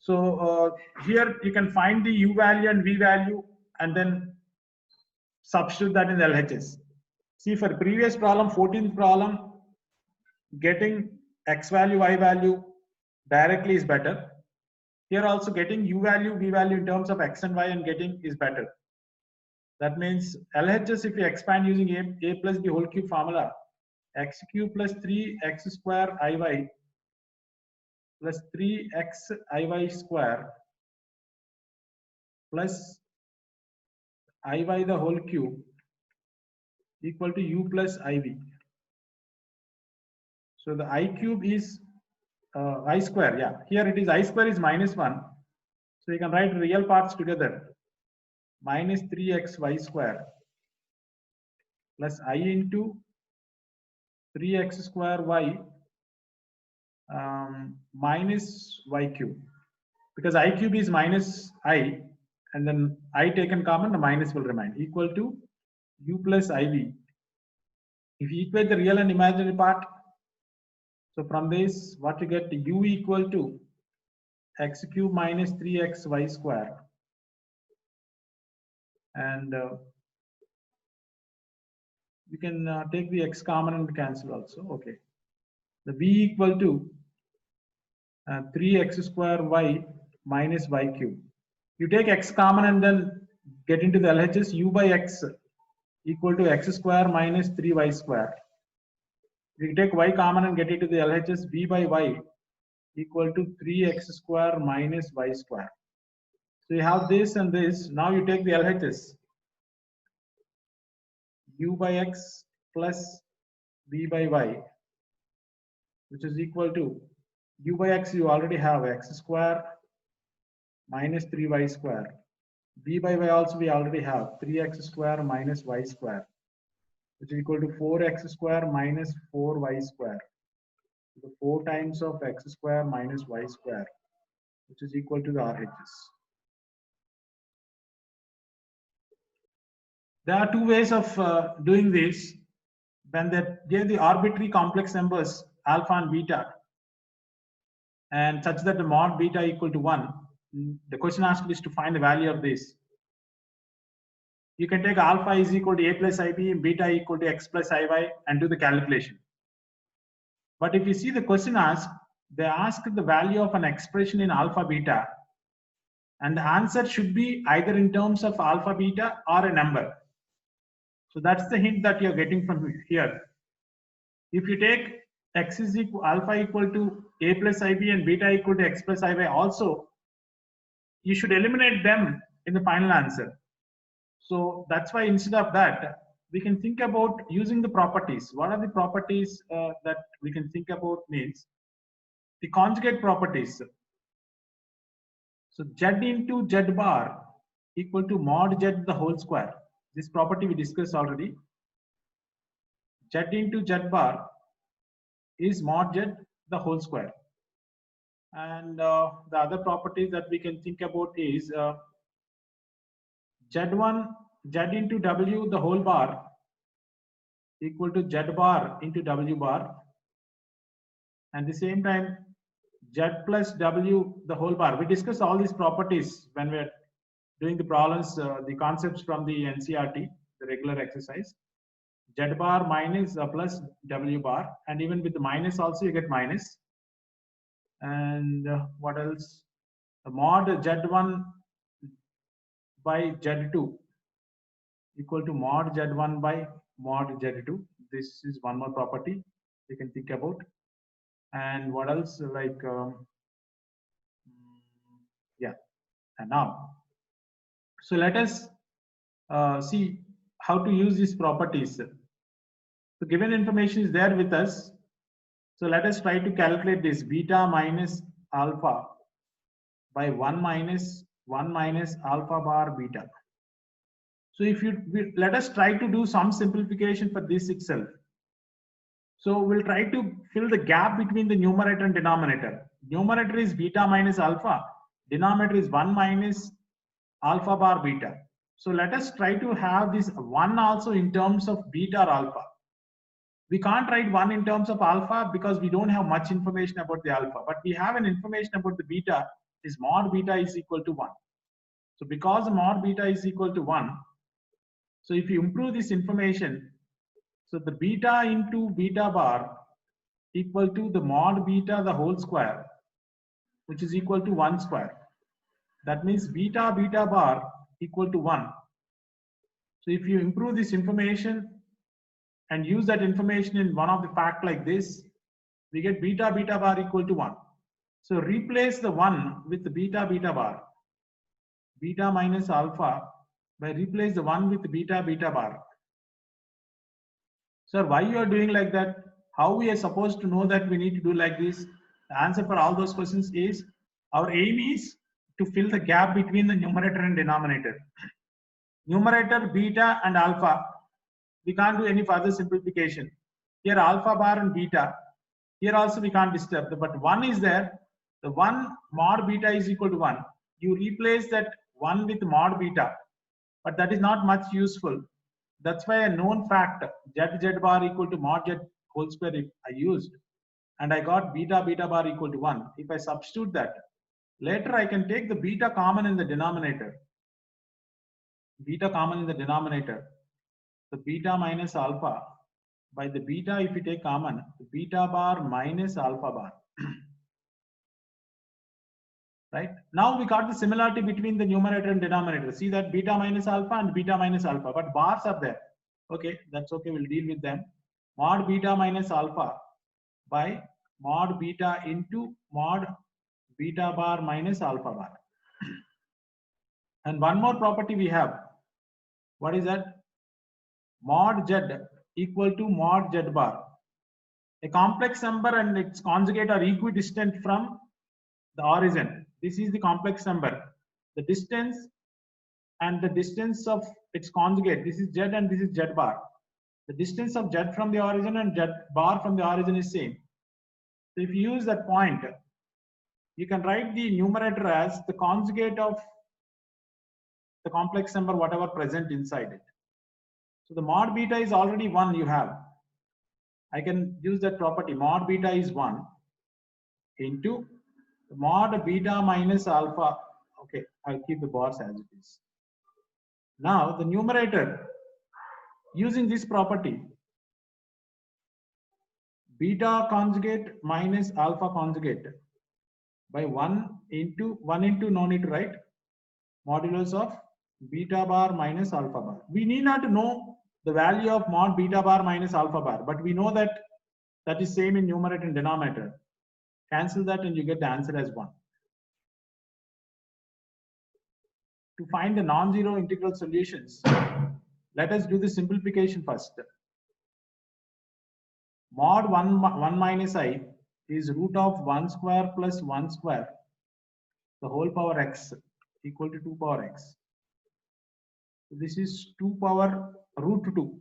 So here you can find the u value and v value and then substitute that in the LHS. See, for previous problem, 14th problem, getting x value, y value directly is better. Here also getting u value, v value in terms of x and y and getting is better. That means LHS, if you expand using a plus b whole cube formula, x cube plus 3x square iy plus 3x iy square plus iy the whole cube equal to u plus iv. So the I cube is I square. Yeah, here it is I square is -1. So you can write real parts together. Minus 3xy square plus I into 3x square y minus y cube. Because I cube is minus I, and then I taken common, the minus will remain, equal to u plus iv. If you equate the real and imaginary part, so from this, what you get, u equal to x cube minus 3xy square, and you can take the x common and cancel also. Okay, the v equal to 3x square y minus y cube. You take x common and then get into the LHS. U by x equal to x square minus 3y square. If you take y common and get into the LHS, v by y equal to 3x square minus y square. So you have this and this. Now you take the LHS. U by x plus v by y, which is equal to u by x, you already have x square minus 3y square. V by y also we already have 3x square minus y square, which is equal to 4x square minus 4y square. So 4 times of x square minus y square, which is equal to the RHS. There are 2 ways of doing this. When they give the arbitrary complex numbers alpha and beta, and such that the mod beta equal to 1, the question asked is to find the value of this. You can take alpha is equal to a plus ib, beta equal to x plus iy, and do the calculation. But if you see the question asked, they ask the value of an expression in alpha beta, and the answer should be either in terms of alpha beta or a number. So that's the hint that you're getting from here. If you take x is equal alpha equal to a plus ib and beta equal to x plus iy also, you should eliminate them in the final answer. So that's why instead of that, we can think about using the properties. What are the properties that we can think about? Means the conjugate properties. So z into z bar equal to mod z the whole square. This property we discussed already. Z into z bar is mod z the whole square. And the other properties that we can think about is z1 z into w the whole bar equal to z bar into w bar, and the same time z plus w the whole bar. We discussed all these properties when we're doing the problems, the concepts from the NCERT, the regular exercise. Z bar minus plus w bar, and even with the minus also you get minus. And what else? The mod z1 by z2 equal to mod z1 by mod z2. This is one more property you can think about. And what else? Like yeah. And now, so let us see how to use these properties. So given information is there with us. So let us try to calculate this beta minus alpha by 1 minus alpha bar beta. So if you let us try to do some simplification for this itself. So we'll try to fill the gap between the numerator and denominator. Numerator is beta minus alpha. Denominator is 1 minus alpha bar beta. So let us try to have this 1 also in terms of beta or alpha. We can't write 1 in terms of alpha because we don't have much information about the alpha, but we have an information about the beta is mod beta is equal to 1. So because mod beta is equal to 1, so if you improve this information, so the beta into beta bar equal to the mod beta the whole square, which is equal to 1 square. That means beta beta bar equal to 1. So if you improve this information and use that information in one of the fact like this, we get beta beta bar equal to 1. So replace the 1 with the beta beta bar, beta minus alpha, by replace the 1 with beta beta bar. Sir, why you are doing like that? How we are supposed to know that we need to do like this? The answer for all those questions is, our aim is to fill the gap between the numerator and denominator. Numerator beta and alpha, we can't do any further simplification. Here alpha bar and beta, here also we can't disturb, but 1 is there. The 1 mod beta is equal to 1. You replace that 1 with mod beta, but that is not much useful. That's why a known fact z bar equal to mod z whole square I used, and I got beta beta bar equal to 1. If I substitute that, later I can take the beta common in the denominator. Beta common in the denominator. The beta minus alpha, by the beta if you take common, the beta bar minus alpha bar. Right? Now we got the similarity between the numerator and denominator. See that beta minus alpha and beta minus alpha, but bars are there. Okay, that's okay, we'll deal with them. Mod beta minus alpha by mod beta into mod beta bar minus alpha bar. And one more property we have. What is that? Mod z equal to mod z bar. A complex number and its conjugate are equidistant from the origin. This is the complex number. The distance and the distance of its conjugate, this is z and this is z bar. The distance of z from the origin and z bar from the origin is same. So if you use that point, you can write the numerator as the conjugate of the complex number whatever present inside it. So the mod beta is already 1 you have. I can use that property. Mod beta is 1 into the mod beta minus alpha. Okay, I'll keep the bars as it is. Now the numerator, using this property, beta conjugate minus alpha conjugate by 1 into no need to write, modulus of beta bar minus alpha bar. We need not to know the value of mod beta bar minus alpha bar, but we know that that is same in numerator and denominator. Cancel that and you get the answer as 1. To find the non-zero integral solutions, let us do the simplification first. Mod 1 minus I is root of 1 square plus 1 square, the whole power x equal to 2 power x. So this is 2 power root 2,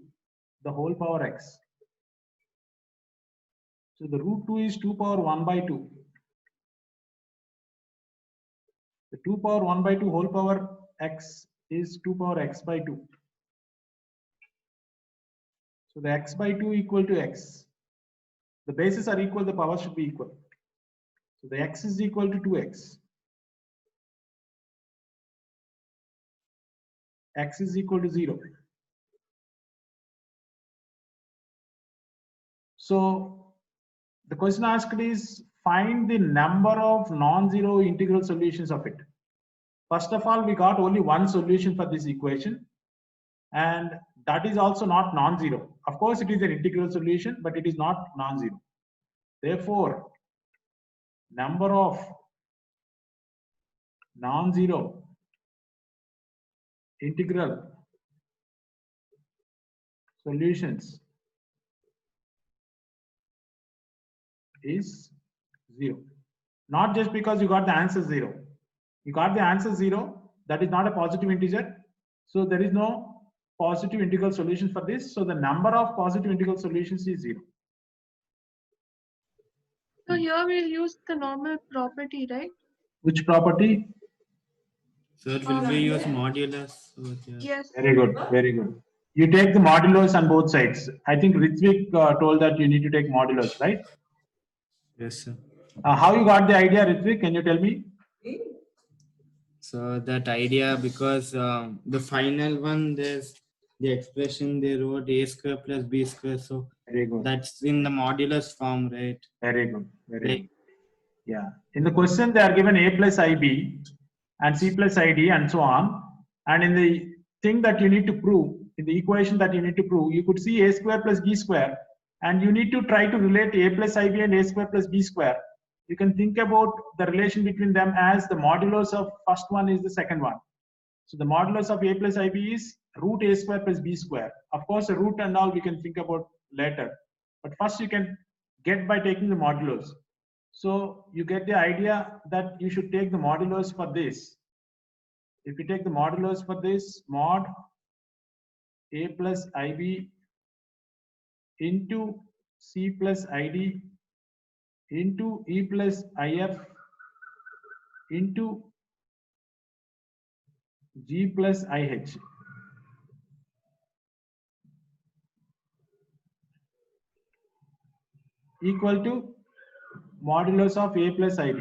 the whole power x. So the root 2 is 2 power 1 by 2. The 2 power 1 by 2 whole power x is 2 power x by 2. So the x by 2 equal to x. The bases are equal, the power should be equal. So the x is equal to 2x. X is equal to 0. So the question asked is, find the number of non-zero integral solutions of it. First of all, we got only one solution for this equation, and that is also not non-zero. Of course, it is an integral solution, but it is not non-zero. Therefore, number of non-zero integral solutions is 0. Not just because you got the answer 0. You got the answer 0, that is not a positive integer. So there is no positive integral solution for this. So the number of positive integral solutions is 0. So here we'll use the normal property, right? Which property? Sir, will we use modulus? Yes. Very good, very good. You take the modulus on both sides. I think Ritvik told that you need to take modulus, right? Yes, sir. How you got the idea, Ritvik? Can you tell me? So that idea, because the final one, there's the expression they wrote a square plus b square. So Very good. that's in the modulus form, right? Very good. Very Like, good. Yeah. In the question, they are given a plus ib and c plus id and so on. And in the thing that you need to prove, in the equation that you need to prove, you could see a square plus b square, and you need to try to relate a plus ib and a square plus b square. You can think about the relation between them as the modulus of first one is the second one. So the modulus of a plus ib is root a square plus b square. Of course, the root and all we can think about later. But first you can get by taking the modulus. So you get the idea that you should take the modulus for this. If you take the modulus for this, mod a plus ib into c plus id into e plus if into g plus ih equal to modulus of a plus ib.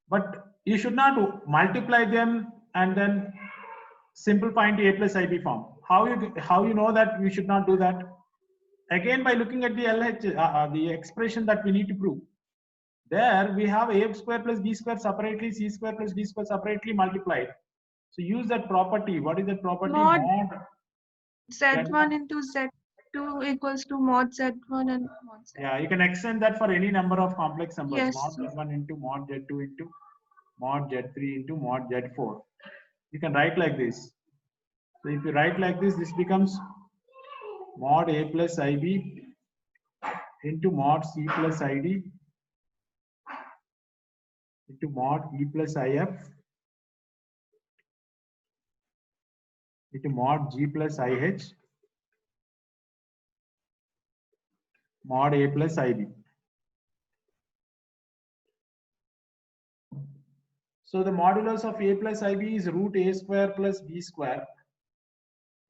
But you should not multiply them and then simplify into a plus ib form. How you know that you should not do that? Again, by looking at the LH, the expression that we need to prove. There we have a square plus b square separately, c square plus d square separately multiplied. So use that property. What is that property? Mod Mod Z1 into Z2 equals to mod Z1 and mod Z. Yeah, you can extend that for any number of complex numbers. Yes. Mod Z1 into mod Z2 into mod Z3 into mod Z4. You can write like this. So if you write like this becomes mod a plus ib into mod c plus id into mod e plus if into mod g plus ih mod a plus ib. So the modulus of a plus ib is root a square plus b square,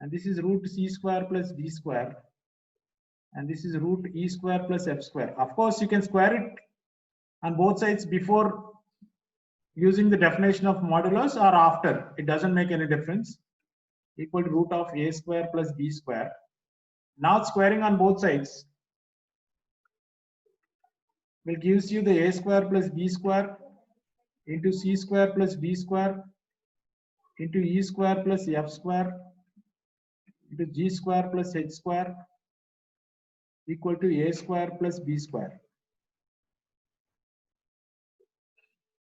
and this is root c square plus d square, and this is root e square plus f square. Of course, you can square it on both sides before using the definition of modulus or after. It doesn't make any difference. Equal to root of a square plus b square. Now squaring on both sides will gives you the a square plus b square into c square plus d square into e square plus f square into g square plus h square equal to a square plus b square.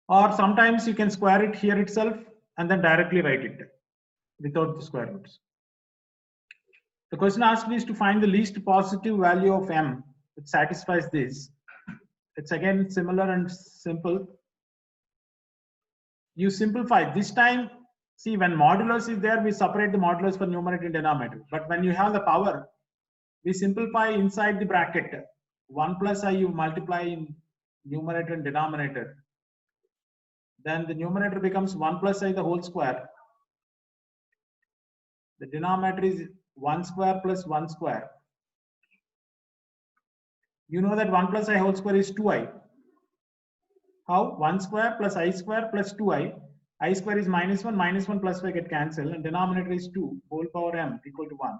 Or sometimes you can square it here itself and then directly write it without the square roots. The question asked is to find the least positive value of m that satisfies this. It's again similar and simple. You simplify. This time, see, when modulus is there, we separate the modulus for numerator and denominator. But when you have the power, we simplify inside the bracket. 1 plus I you multiply in numerator and denominator. Then the numerator becomes 1 plus I the whole square. The denominator is 1 square plus 1 square. You know that 1 plus I whole square is 2i. How? 1 square plus I square plus 2i. I square is -1 plus 5 get cancelled, and denominator is 2 whole power m equal to 1.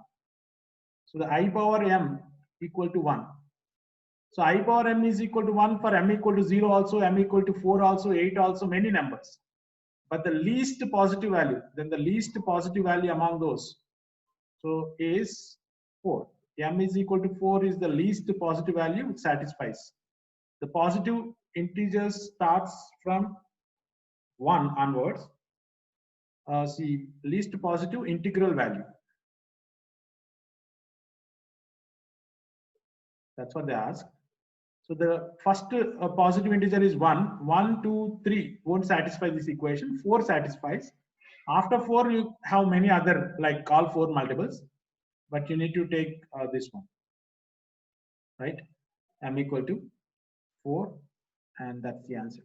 So the I power m equal to 1. So I power m is equal to 1 for m equal to 0 also, m equal to 4 also, 8 also, many numbers. But the least positive value, then the least positive value among those, so is 4. M is equal to 4 is the least positive value which satisfies. The positive integers starts from 1 onwards. See, least positive integral value. That's what they ask. So the first positive integer is 1. 1, 2, 3 won't satisfy this equation. 4 satisfies. After 4, you have many other, like all 4 multiples, but you need to take this one, right? M equal to 4, and that's the answer.